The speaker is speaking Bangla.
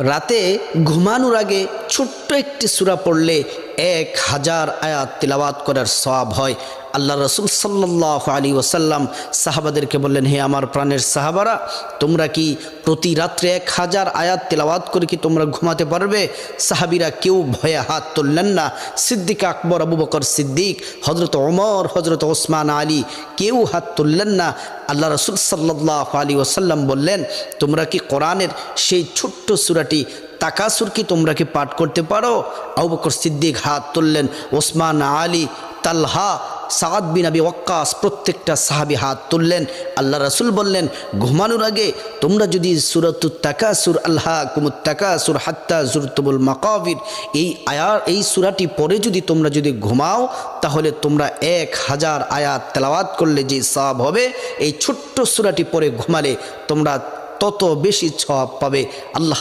রাতে ঘুমানোর আগে ছোট্ট একটি সূরা পড়লে 1000 আয়াত তিলাওয়াত করার সওয়াব হয়। আল্লাহ রসুল সাল্লাল্লাহু আলাইহি ওয়াসাল্লাম সাহাবাদেরকে বললেন, হে আমার প্রাণের সাহাবারা, তোমরা কি প্রতি রাত্রে 1000 আয়াত তিলাওয়াত করে কি তোমরা ঘুমাতে পারবে? সাহাবীরা কেউ ভয়ে হাত তুললেন না। সিদ্দিক আকবর, আবু বকর সিদ্দিক, হজরত ওমর, হজরত ওসমান আলী কেউ হাত তুললেন না। আল্লাহ রসুল সাল্লাল্লাহু আলাইহি ওয়াসাল্লাম বললেন, তোমরা কি কোরআনের সেই ছোট্ট সূরাটি তাকাসুর কি তোমরা কি পাঠ করতে পারো? আবু বকর সিদ্দিক হাত তুললেন, ওসমান আলী, তালহা, সাদ বিন আবি ওয়াক্কাস প্রত্যেকটা সাহাবী হাত তুললেন। আল্লাহ রাসূল বললেন, ঘুমানোর আগে তোমরা যদি সূরাতুত তাকাসুর, আলহাকুমুত তাকাসুর হাত্তা যুরতুমুল মাকাবির, এই সূরাটি পড়ে যদি তোমরা যদি ঘুমাও, তাহলে তোমরা 1000 আয়াত তেলাওয়াত করলে যে সওয়াব হবে, এই ছোট্ট সূরাটি পড়ে ঘুমালে তোমরা তত বেশি সওয়াব পাবে। আল্লাহ